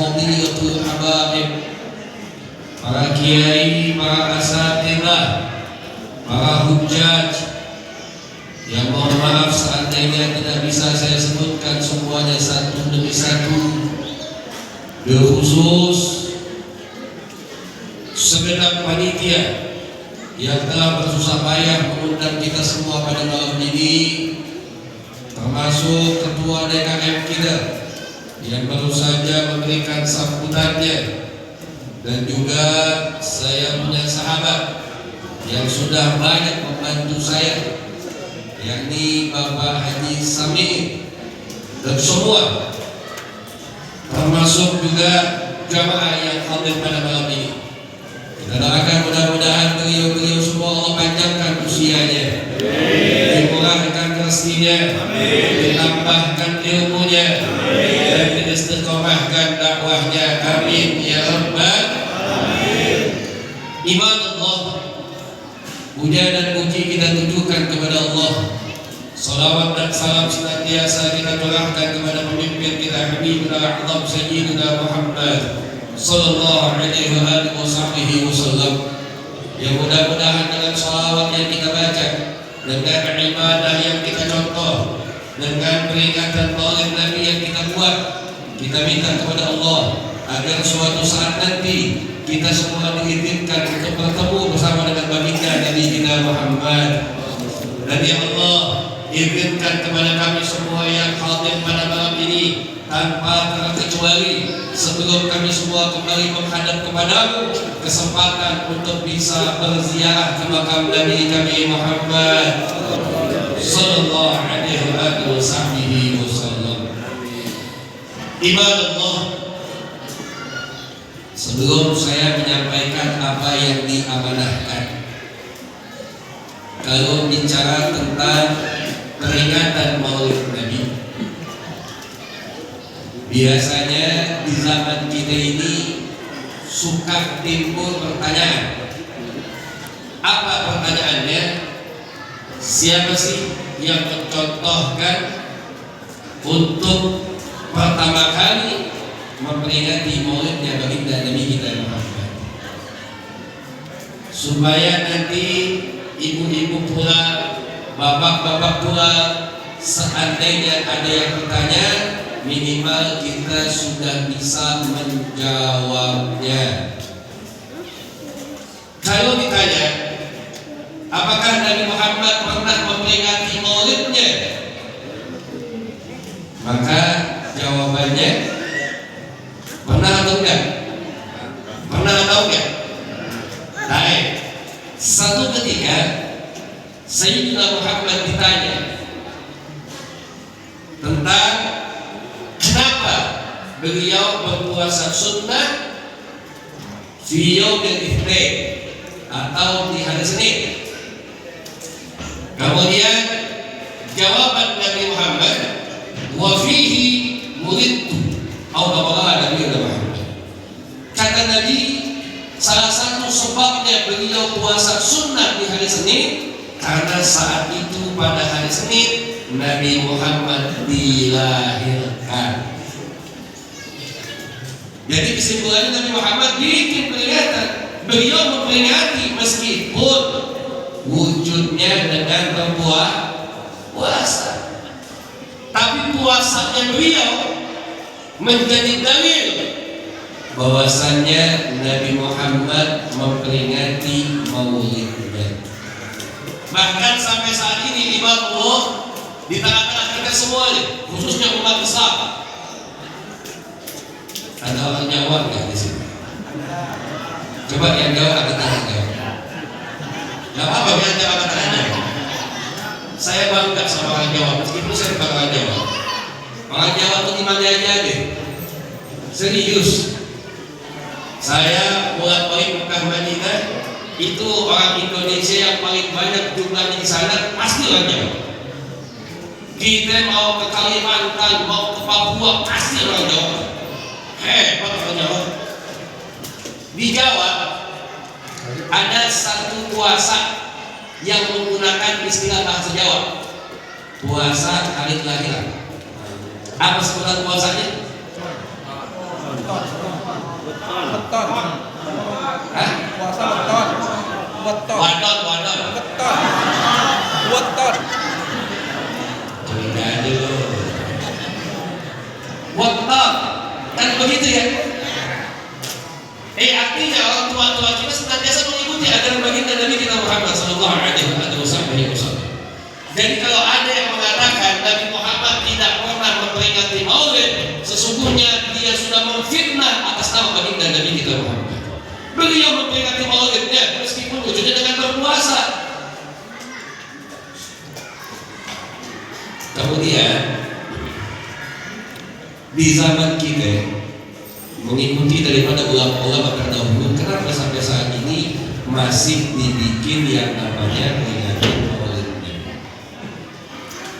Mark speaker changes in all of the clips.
Speaker 1: fadilatul habaib, para kiai, para asatidzah, para hujjaj, yang mohon maaf seandainya tidak bisa saya sebutkan semuanya satu demi satu. Khusus segenap panitia yang telah bersusah payah mengundang kita semua pada malam ini, termasuk ketua DKM kita yang baru saja memberikan sambutannya, dan juga saya punya sahabat yang sudah banyak membantu saya, yakni Bapak Haji Sami, dan semua termasuk juga jamaah yang hadir pada malam ini. Kita doakan mudah-mudahan beliau-beliau semua Allah panjangkan usianya, dimurahkan rezekinya, ditambahkan ilmunya, dan diistiqomahkan dakwahnya. Amin ya rabbal alamin. Ibadallah, puja dan puji kita tujukan kepada Allah. Salawat dan salam senantiasa kita curahkan kepada pemimpin kita, Habibuna A'zam Sayyidina Muhammad sallallahu alaihi wasallam. Yang mudah-mudahan dengan salawat yang kita baca, dengan ibadah yang kita contoh, dengan peringatan maulid Nabi yang kita buat, kita minta kepada Allah agar suatu saat nanti kita semua diizinkan untuk bertemu bersama dengan baginda Nabi kita Muhammad. Dan ya Allah, izinkan kepada kami semua yang hadir pada malam ini tanpa terkecuali, sebelum kami semua kembali menghadap kepadamu, kesempatan untuk bisa berziarah ke makam Nabi kami Muhammad sallallahu alaihi wasallam. Ibadallah, sebelum saya menyampaikan apa yang diamanahkan, kalau bicara tentang peringatan Maulid Nabi, biasanya di zaman kita ini suka timbul pertanyaan. Apa pertanyaannya? Siapa sih yang mencontohkan untuk pertama kali memperingati Maulidnya baginda Nabi kita Muhammad, supaya nanti ibu-ibu pula, bapak-bapak pula, seandainya ada yang bertanya, minimal kita sudah bisa menjawabnya. Kalau ditanya, apakah Nabi Muhammad pernah memperingati maulidnya? Maka jawabannya pernah atau enggak? Pernah atau enggak? Baik. Satu ketika Sayyidina Muhammad ditanya tentang kenapa beliau berpuasa sunnah di yaumil itsnain atau di hari Senin. Kemudian jawaban Nabi Muhammad, wa fihi wulidtu atau qala Nabi Muhammad. Kata Nabi, salah satu sebabnya beliau puasa sunnah di hari Senin karena saat itu pada hari Senin Nabi Muhammad dilahirkan. Jadi kesimpulannya Nabi Muhammad bikin peringatan. Beliau memperingati meskipun wujudnya dengan berpuasa, tapi puasanya beliau menjadi dalil bahwasannya Nabi Muhammad memperingati maulidnya. Bahkan sampai saat ini ibadallah, di tengah-tengah kita semuanya, khususnya umat Islam, ada orang Jawa nggak di sini? Coba yang Jawa angkat tangan Jawa. Nggak apa-apa, biar Jawa angkat tangan. Saya bangga sama orang Jawa, meskipun saya bukan orang Jawa. Orang Jawa itu gimana aja deh. Serius. Saya bolak-balik Mekah Madinah, itu orang Indonesia yang paling banyak jumlahnya di sana pasti orang Jawa. Kita mau ke Kalimantan, mau ke Papua, pasti orang Jawa. Hebat orang Jawa. Di Jawa ada satu puasa yang menggunakan istilah bahasa Jawa, puasa hari kelahiran. Apa sebutan puasanya?
Speaker 2: Weton.
Speaker 1: Hah?
Speaker 2: Puasa weton. Weton.
Speaker 1: Wadon.
Speaker 2: Weton. Weton.
Speaker 1: Curiga aja lo. Weton. Kan begitu ya? Artinya orang tua-tua kita senantiasa mengikuti ajaran baginda Nabi kita Muhammad sallallahu alaihi wasallam. Jadi kalau ada yang mengatakan Nabi Muhammad tidak pernah memperingati Maulid, sesungguhnya dia sudah memfitnah atas nama baginda Nabi kita Muhammad. Beliau memperingati Maulidnya meskipun wujudnya dengan berpuasa. Kemudian di zaman kita mengikuti daripada ulama-ulama terdahulu, kenapa sampai saat ini masih dibikin yang namanya peringatan Maulidnya?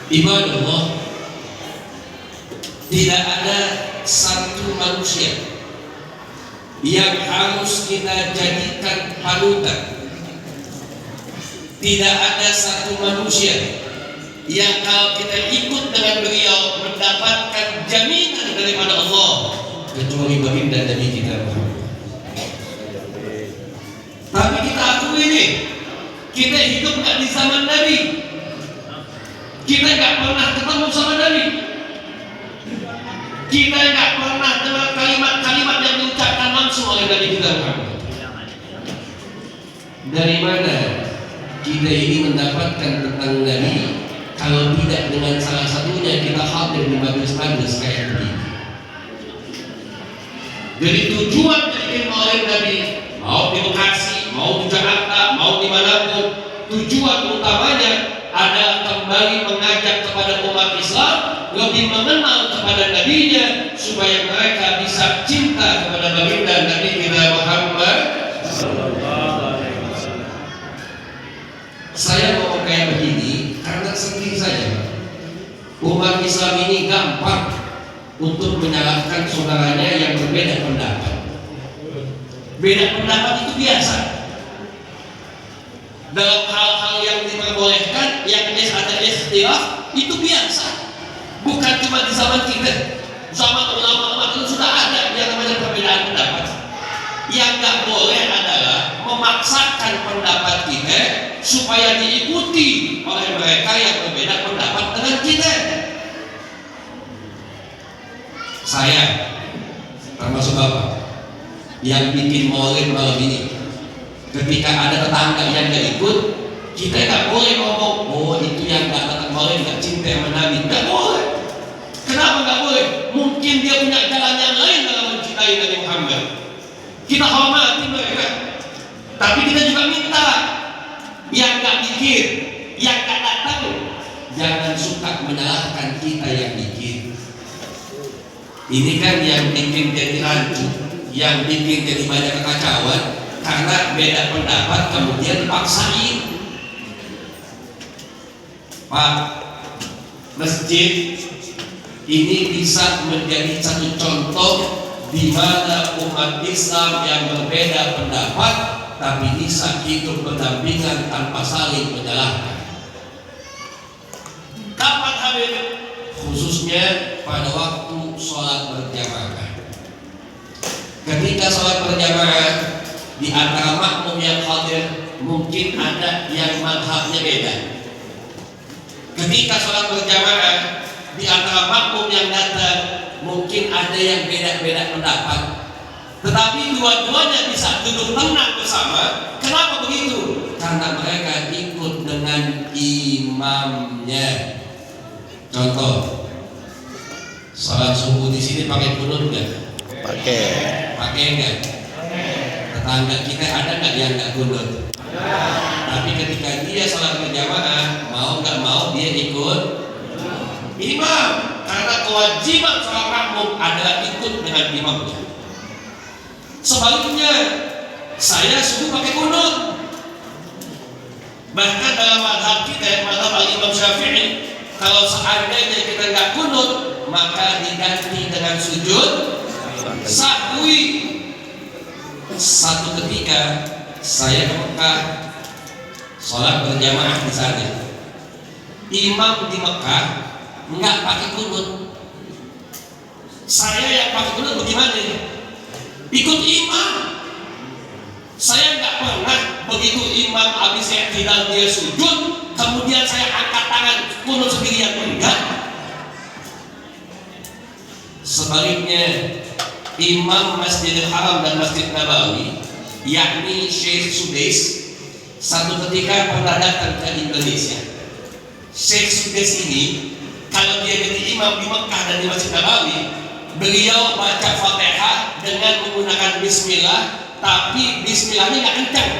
Speaker 1: Ibadallah, tidak ada satu manusia yang harus kita jadikan panutan. Tidak ada satu manusia yang kalau kita ikut dengan beliau mendapatkan jaminan daripada Allah kecuali baginda Nabi kita Muhammad. Tapi kita akui ini, kita hidup nggak di zaman Nabi, kita nggak pernah ketemu sama Nabi, kita nggak pernah dengar kalimat-kalimat yang diucapkan langsung oleh Nabi kita Muhammad. Dari mana kita ini mendapatkan tentang Nabi kalau tidak dengan salah satunya kita hadir di majelis-majelis kayak begini? Jadi tujuan dibikin oleh Nabi, mau di Bekasi, mau di Jakarta, mau dimanapun, tujuan utamanya adalah kembali mengajak kepada umat Islam lebih mengenal kepada Nabi-Nya supaya mereka bisa cinta kepada baginda Nabi kita Muhammad. Saya mau kayak begini karena sendiri saja umat Islam ini gampang untuk menyalahkan saudaranya yang berbeda pendapat. Beda pendapat itu biasa. Dalam hal-hal yang diperbolehkan, yang ada ikhtilaf, itu biasa. Bukan cuma di zaman kita, zaman ulama-ulama itu sudah ada yang namanya perbedaan pendapat. Yang nggak boleh adalah memaksakan pendapat kita supaya diikuti oleh mereka yang berbeda pendapat dengan kita. Saya termasuk bapak yang bikin maulid malam ini. Ketika ada tetangga yang gak ikut, kita gak boleh ngomong, oh itu yang gak datang maulid gak cinta sama Nabi. Gak boleh. Kenapa gak boleh? Mungkin dia punya jalan yang lain dalam mencintai Nabi Muhammad. Kita hormati mereka, tapi kita juga minta yang gak mikir, yang gak datang, jangan suka menyalahkan kita yang bikin. Ini kan yang bikin jadi rancu, yang bikin jadi banyak kekacauan karena beda pendapat kemudian dipaksain. Pak, masjid ini bisa menjadi satu contoh di mana umat Islam yang berbeda pendapat tapi bisa hidup berdampingan tanpa saling menyalahkan. Kapan Habib? Khususnya pada waktu sholat berjamaah. Ketika sholat berjamaah, di antara makmum yang hadir mungkin ada yang mazhabnya beda. Ketika sholat berjamaah, di antara makmum yang datang mungkin ada yang beda-beda pendapat. Tetapi dua-duanya bisa duduk tenang bersama. Kenapa begitu? Karena mereka ikut dengan imamnya. Contoh, sholat subuh di sini pakai kunut nggak? Pakai nggak? Tetangga kita ada nggak yang nggak kunut? Tapi ketika dia sholat berjamaah, mau nggak mau dia ikut imam, karena kewajiban sholat makmum adalah ikut dengan imamnya. Sebaliknya, saya subuh pakai kunut. Bahkan dalam mazhab kita, mazhab Imam Syafi'i, kalau seandainya kita nggak kunut, maka diganti dengan sujud sahwi. Satu ketika saya ke Mekah, sholat berjamaah di sana. Imam di Mekah nggak pakai kunut. Saya yang pakai kunut bagaimana? ikut imam. Saya nggak pernah begitu imam habis saya tidak dia sujud, kemudian saya angkat tangan kunut sendirian, enggak. Sebaliknya, Imam Masjidil Haram dan Masjid Nabawi, yakni Syekh Sudais, satu ketika pernah datang ke Indonesia. Syekh Sudais ini, kalau dia jadi imam di Mekah dan di Masjid Nabawi, beliau baca Fatihah dengan menggunakan Bismillah, tapi Bismillahnya nggak kencang,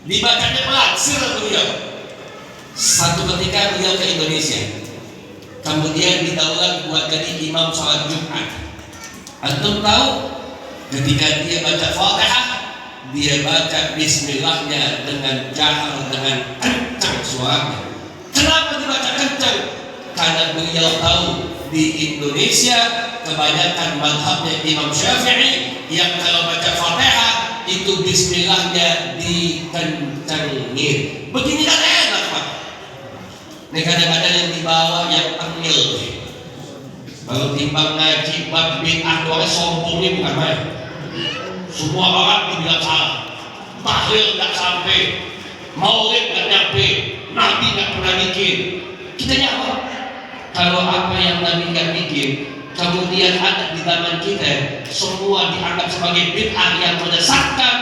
Speaker 1: dibacanya melansir beliau. Satu ketika beliau ke Indonesia, kemudian didaulat buat jadi imam sholat Jumat. Antum tahu, ketika dia baca Fatihah, dia baca Bismillahnya dengan jahar, dengan kencang suaranya. Kenapa dibaca kencang? Karena beliau tahu di Indonesia kebanyakan mazhabnya Imam Syafi'i yang kalau baca Fatihah itu Bismillahnya dikencangin. Begini kan enak Pak. Ini kadang-kadang yang dibawa yang tengil. Kalau timbang ngaji bab bid'ah doang sombongnya bukan main. Semua orang dibilang salah. Tahlil nggak sampai, maulid nggak nyampe, Nabi nggak pernah bikin. Kita jawab, kalau apa yang Nabi nggak bikin, kemudian ada di zaman kita, semua dianggap sebagai bid'ah yang menyesatkan,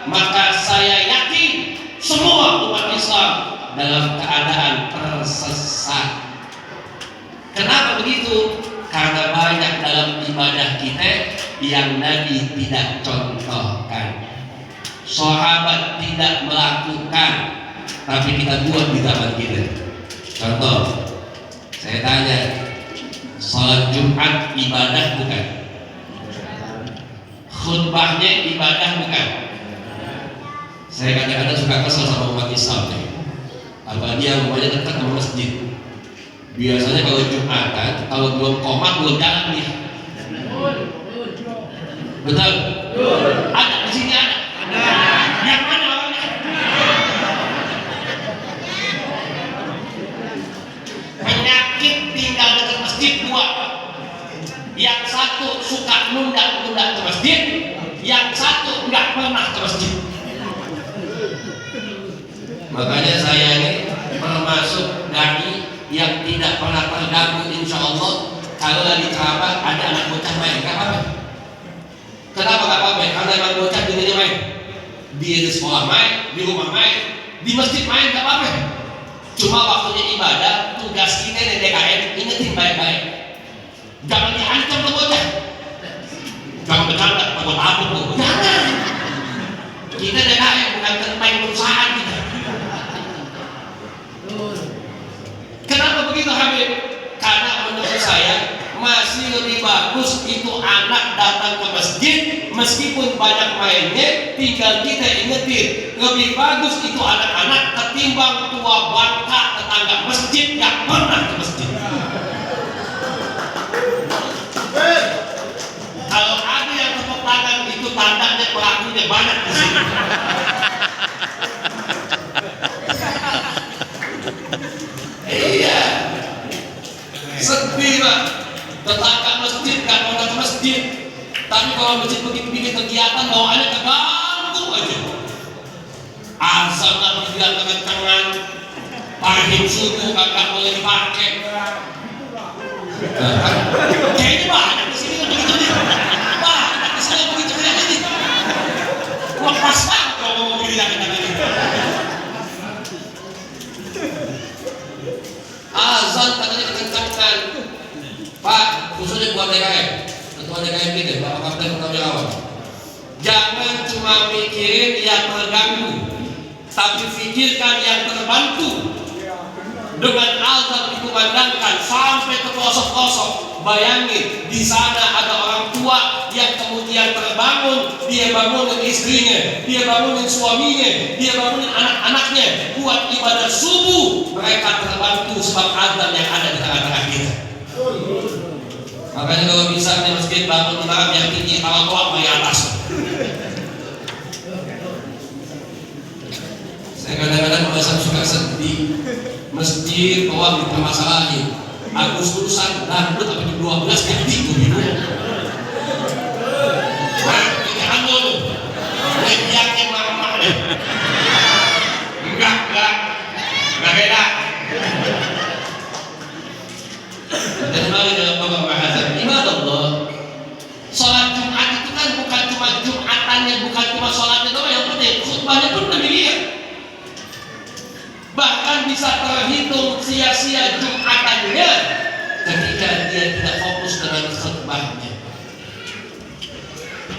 Speaker 1: maka saya yakin semua umat Islam dalam keadaan tersesat. Kenapa begitu? Karena banyak dalam ibadah kita yang Nabi tidak contohkan, sahabat tidak melakukan, tapi kita buat di zaman kita. Contoh, saya tanya, sholat Jumat ibadah bukan? Khutbahnya ibadah bukan? Saya kadang-kadang suka kesel sama umat Islam nih. Apa dia rumahnya dekat sama masjid? Biasanya kalau Jumatan, kalau belum komat belum jalan nih. Betul? Ada di sini ada. Yang mana orangnya? Penyakit tinggal dekat masjid dua. Yang satu suka nunda-nunda ke masjid, yang satu nggak pernah ke masjid. Makanya saya ini termasuk dai yang tidak pernah terganggu, insya Allah. Kalau lagi ceramah ada anak bocah main, nggak apa-apa. Kenapa nggak apa-apa? Karena emang bocah dirinya main. Dia di sekolah main, di rumah main, di masjid main, nggak apa-apa. Cuma waktunya ibadah, tugas kita di DKM, ingetin baik-baik. Jangan diancam tuh bocah. Jangan bercanda, buat apa tuh? Jangan. Kita DKM bukan tentang perusahaan kita. Kenapa begitu Habib? Karena menurut saya masih lebih bagus itu anak datang ke masjid meskipun banyak mainnya, tinggal kita ingetin. Lebih bagus itu anak-anak ketimbang tua bangka tetangga masjid yang pernah ke masjid. Kalau ada yang tepuk tangan itu tandanya pelakunya banyak di sini. Iya, sedih Pak. Tetangga masjid kan orang ke masjid, tapi kalau masjid bikin kegiatan bawaannya keganggu aja. Azan nggak berjalan kekencangan, pahim subuh kagak boleh dipakai. Kayaknya banyak di sini begitu nih. Banyak di sini begitu nih. Lepas banget kalau mau bilang ini. Azan katanya kekencangan. Pak, khususnya buat DKM, ketua DKM kita, Bapak Kapten Purnawirawan. Jangan cuma mikirin yang terganggu, tapi pikirkan yang terbantu. Dengan azan dikumandangkan sampai ke pelosok-pelosok, bayangin di sana ada orang tua yang kemudian terbangun, dia bangunin istrinya, dia bangunin suaminya, dia bangunin anak-anaknya buat ibadah subuh. Mereka terbantu sebab azan yang ada di tengah-tengah kita. Makanya kalau bisa di masjid bangun menara yang tinggi, kalau tua di atas. Saya kadang-kadang merasa suka sedih. Masjid bawah dipermasalahin. Agustusan dangdut sampai jam 12 ganti gue bingung.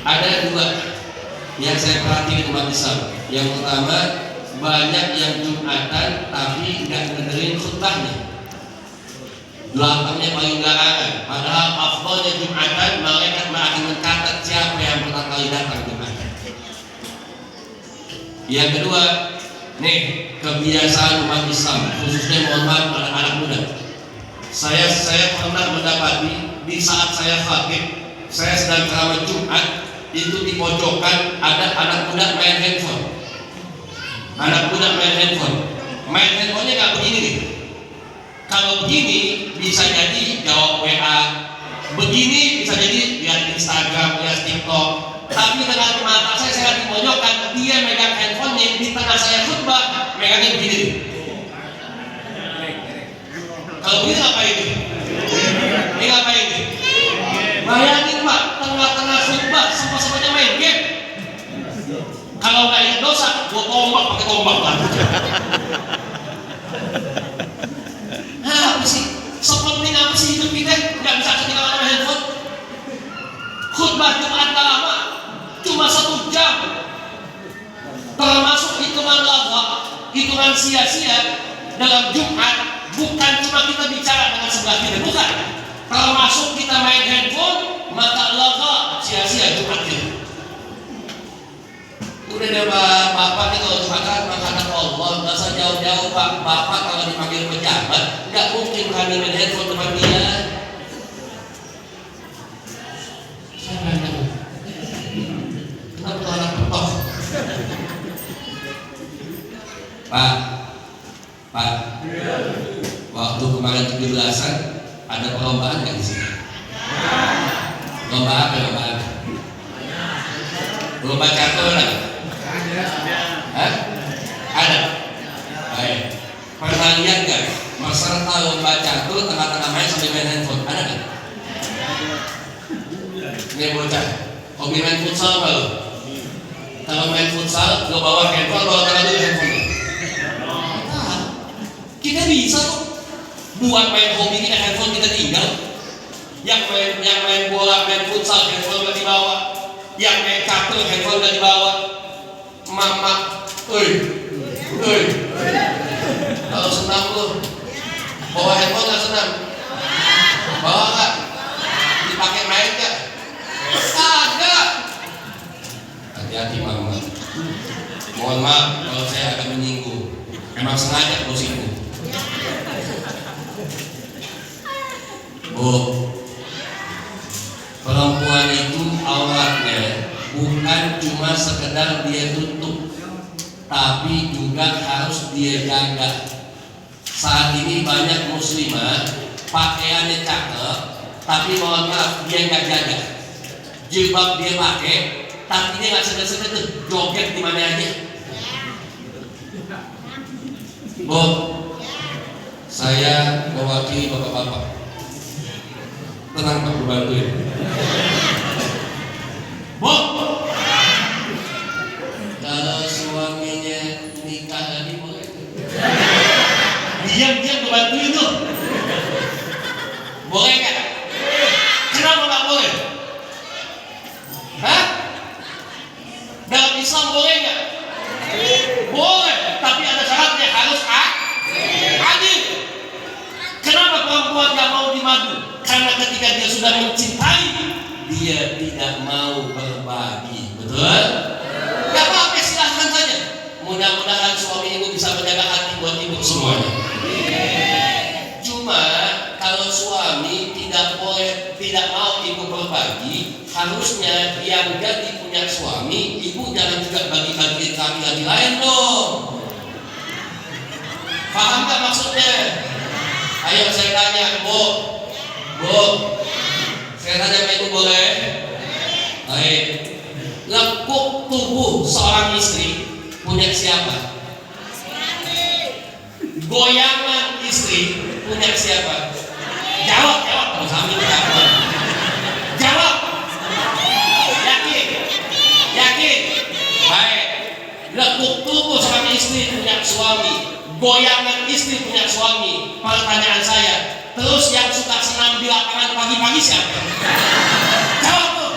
Speaker 1: ada dua yang saya perhatiin umat Islam. Yang pertama, banyak yang Jumatan tapi nggak dengerin khutbahnya. Belakangnya paling belakangan. Padahal afdalnya Jumatan, malaikat akan mencatat siapa yang pertama kali datang Jumatan. Yang kedua, nih kebiasaan umat Islam, khususnya mohon maaf anak-anak muda. Saya pernah mendapati di saat saya khatib, saya sedang ceramah Jumat, itu di pojokan ada anak muda main handphone. Anak muda main handphone. Main handphonenya nggak begini nih. Kalau begini bisa jadi jawab WA, begini bisa jadi lihat Instagram, lihat TikTok. Tapi dengan mata saya di pojokan, dia megang handphonenya di tengah saya khutbah, megangnya begini. Kalau begini ngapain ini? Ini ngapain ini? Bayangin Pak, tengah-tengah khutbah sempat-sempatnya main game. Kalau nggak ingat dosa, gua tombak pakai tombak lah. Apa sih? Sepenting apa sih hidup kita? Nggak bisa ketinggalan sama handphone. Khutbah Jumat nggak lama, cuma 1 jam. Termasuk hitungan lagha, hitungan sia-sia dalam Jumat. Bukan cuma kita bicara dengan sebelah kita, bukan. Termasuk kita main handphone, maka lagha sia-sia Jumat kita. Udah deh Bapak nih kalau makan makanan Allah, nggak usah jauh-jauh Pak. Bapak kalau dipanggil pejabat, nggak mungkin kami main handphone teman dia. Siapa yang tahu? Kenapa tuh anak petok? Pak, waktu kemarin 17-an ada perlombaan nggak di sini? Lomba apa? Lomba catur nggak? Hah? Ada? Baik. Pernah lihat nggak peserta lomba catur tengah-tengah main sambil main handphone? Ada nggak? Ini bocah. Hobi main futsal nggak lo? Kalau main futsal, lo bawa handphone, bawa tangan dulu handphone. Kita bisa kok buat main hobi kita, handphone kita tinggal. Yang main bola, main futsal, handphone nggak dibawa. Yang main catur, handphone nggak dibawa. Mama, kalau senang lu bawa handphone nggak senang? Bawa nggak? Dipakai main nggak? Agak. Hati-hati mama. Mohon maaf kalau saya akan menyinggung. Emang sengaja posisiku. Bu, perempuan itu auratnya bukan cuma sekedar dia tutup, tapi juga harus dia jaga. Saat ini banyak muslimah pakaiannya cakep, tapi mohon maaf dia nggak jaga. Jilbab dia pakai, tapi dia nggak seger-seger joget di mana aja. Bu, saya mewakili bapak-bapak. Tenang Pak, dibantuin. Bu, kalau suaminya nikah lagi boleh? Diam-diam dibantuin tuh. Boleh kan? Kenapa nggak boleh? Hah? Dalam Islam boleh nggak? Boleh, tapi ada syaratnya, harus adil. Kenapa perempuan nggak mau dimadu? Karena ketika dia sudah mencintai, dia tidak mau berbagi, betul? Gak apa-apa, silahkan saja. Mudah-mudahan suami ibu bisa menjaga hati buat ibu semuanya. Cuma kalau suami tidak mau ibu berbagi, harusnya yang jadi punya suami, ibu jangan juga bagi-bagi laki-laki lain dong. Paham gak maksudnya? Ayo saya tanya, Bu, saya tanya sama ibu boleh? Baik. Lekuk tubuh seorang istri punya siapa? Goyangan istri punya siapa? Jawab, sambil jawab. Jawab. Yakin. Baik. Lekuk tubuh seorang istri punya suami. Goyangan istri punya suami. Pertanyaan saya, terus yang suka senam di lapangan pagi-pagi siapa? Jawab tuh.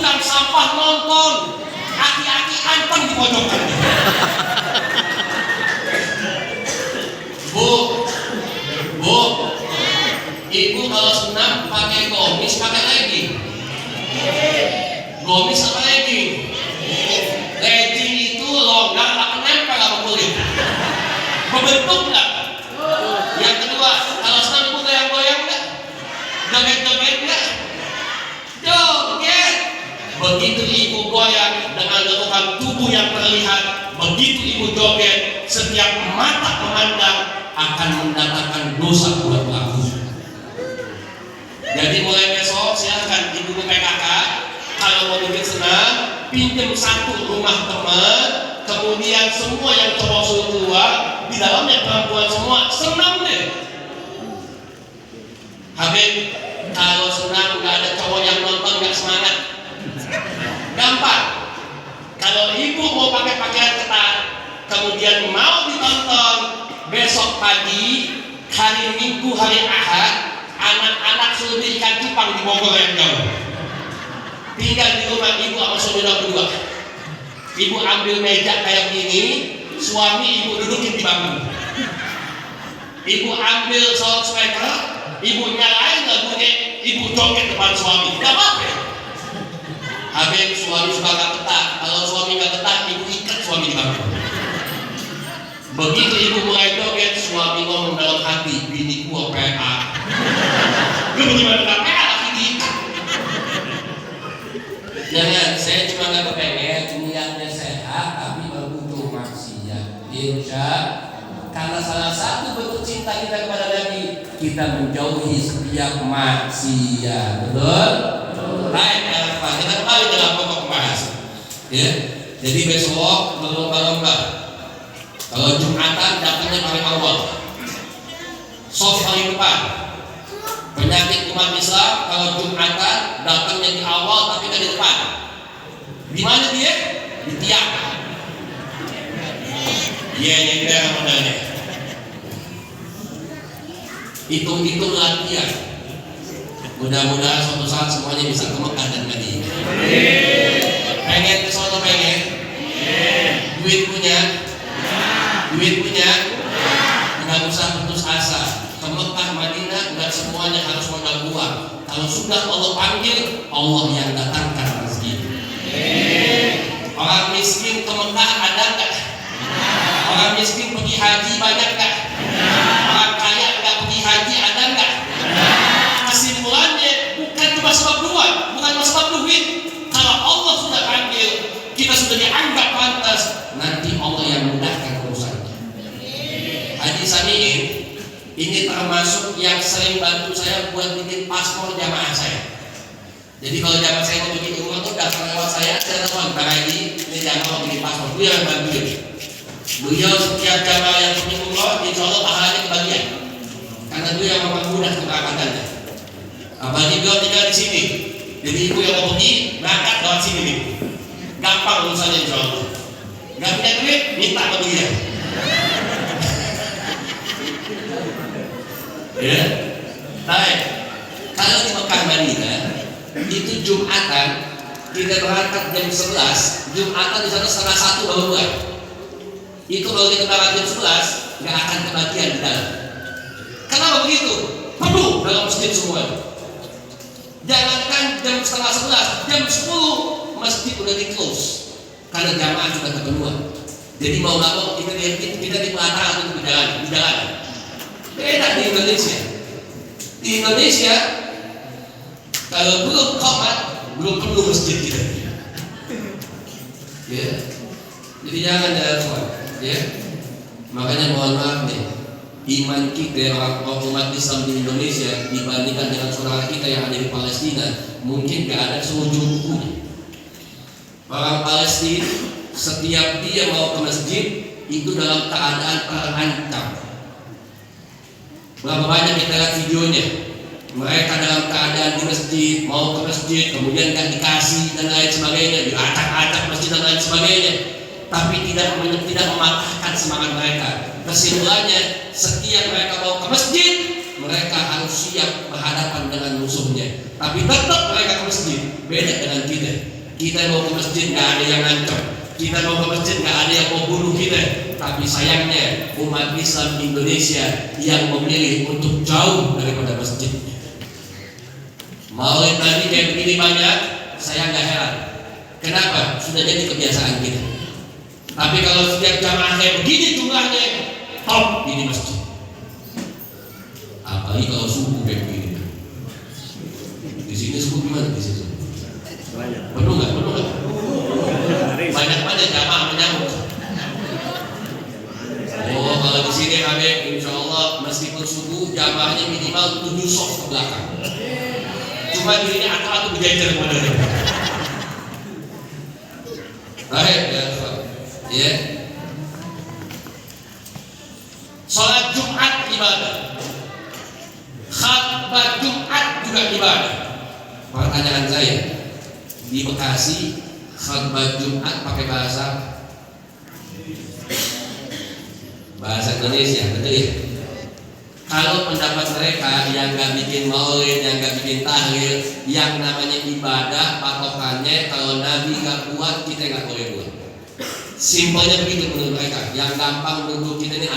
Speaker 1: tukang sampah nonton, aki-aki anteng di pojokan. Bu, ibu kalau senam pakai gomis, pakai legging. Gomis apa legging? Legging itu longgar akan nempel sama kulit. Membentuk nggak? Yang kedua, kalau senam ibu goyang-goyang nggak? Joget-joget nggak? Joget. Begitu ibu goyang dengan lekukan tubuh yang terlihat, begitu ibu joget, setiap mata memandang akan mendatangkan dosa buat pelaku. Jadi mulai besok silakan ibu PKK kalau mau bikin senam, pinjam satu rumah teman, kemudian semua yang cowok suruh keluar, di dalamnya perempuan semua, senam deh. Habib, kalau senam nggak ada cowok yang nonton nggak semangat, gampang. Kalau ibu mau pakai pakaian ketat, kemudian mau ditonton, besok pagi, hari Minggu, hari Ahad, anak-anak suruh ikan cupang di Bogor yang jauh. Tinggal di rumah ibu sama saudara berdua. Ibu ambil meja kayak gini, suami ibu dudukin di bangku. Ibu ambil soal sweater, ibu nyalain lagunya, ibu joget depan suami. Gak apa-apa. Habib suami suka gak ketat. Kalau suami gak ketat, ibu ikat suami di bangku. Begitu ibu mulai joget, suami ngomong dalam hati, bini gua PA. Lu bagaimana gak PA lagi diikat? Jangan, saya cuma gak kepengen niatnya sehat, tapi berbutuh maksiat. Insya karena salah satu bentuk cinta kita kepada Nabi, kita menjauhi setiap maksiat. Betul? Baik, kita kembali dalam pokok pembahasan. Ya, jadi besok berlomba-lomba. Kalau Jumatan datangnya paling awal, soft paling depan. Penyakit umat Islam kalau Jumatan datangnya di awal tapi kan di depan. Di mana dia? Di tiang. Iya, yang daerah modalnya. Hitung-hitung latihan. Mudah-mudahan suatu saat semuanya bisa ke Mekah dan Madinah. Pengen ke sono pengen? Duit punya? Nggak usah putus asa. Ke Mekah, Madinah nggak semuanya harus modal uang. Kalau sudah Allah panggil, Allah yang datangkan rezeki. Orang miskin ke Mekah ada nggak? Orang miskin pergi haji banyak nggak? Orang kaya nggak pergi haji ada nggak? Kesimpulannya bukan cuma sebab duit, bukan cuma sebab duit. Kalau Allah sudah panggil, kita sudah dianggap pantas, nanti Allah yang mudahkan urusannya. Haji Samiin ini termasuk yang sering bantu saya buat bikin paspor jamaah saya. Jadi kalau jamaah saya mau bikin umroh tuh daftar lewat saya telepon Pak Haji, ini jamaah mau bikin paspor, beliau yang bantuin. Beliau setiap jamaah yang bikin umroh, insya Allah pahalanya kebagian, karena beliau yang mempermudah keberangkatannya. Apalagi beliau tinggal di sini, jadi ibu yang mau pergi berangkat lewat sini nih, gampang urusannya insya Allah. Gak punya duit, minta ke beliau. Ya, baik. Kalau di Mekah Madinah itu Jumatan kita berangkat jam 11, Jumatan di sana setengah 1 baru mulai. Itu kalau kita berangkat jam 11 nggak akan kebagian di dalam. Kenapa begitu? Penuh dalam masjid semua. Jangankan jam setengah 11, jam 10 masjid udah di close karena jamaah sudah kepenuhan. Jadi mau nggak mau kita di pelataran untuk di jalan. Beda di Indonesia. Di Indonesia kalau belum qomat belum penuh masjid kita. Ya. Jadi jangan semua. Ya. Makanya mohon maaf nih, iman kita orang umat Islam di Indonesia dibandingkan dengan saudara kita yang ada di Palestina mungkin gak ada seujung kukunya. Orang Palestina setiap dia mau ke masjid itu dalam keadaan terancam. Berapa banyak kita lihat videonya, mereka dalam keadaan di masjid, mau ke masjid, kemudian kan dikasih dan lain sebagainya, diacak-acak masjid dan lain sebagainya, tapi tidak mematahkan semangat mereka. Kesimpulannya, setiap mereka mau ke masjid, mereka harus siap berhadapan dengan musuhnya. Tapi tetap mereka ke masjid, beda dengan kita. Kita mau ke masjid nggak ada yang ngancam, kita mau ke masjid nggak ada yang mau bunuh kita. Tapi sayangnya umat Islam Indonesia yang memilih untuk jauh daripada masjid. Maulid Nabi kayak begini banyak, saya nggak heran. Kenapa? Sudah jadi kebiasaan kita. Tapi kalau setiap jamaah kayak begini jumlahnya, top ini masjid. Apalagi kalau subuh kayak begini. Di sini subuh gimana? Di sini penuh nggak? Penuh nggak? Banyak mana jamaah menyambut. Oh, kalau di sini kami, insya Allah meskipun subuh jamaahnya minimal 7 soft ke belakang. Cuma di sini atau berjajar kemana? Baik, ya. Salat Jumat ibadah, khutbah Jumat juga ibadah. Pertanyaan saya, di Bekasi khutbah Jumat pakai bahasa Indonesia, betul ya? Kalau pendapat mereka yang nggak bikin maulid, yang nggak bikin tahlil, yang namanya ibadah patokannya kalau Nabi nggak buat, kita nggak boleh buat. Simpelnya begitu menurut mereka. Yang gampang menurut kita ini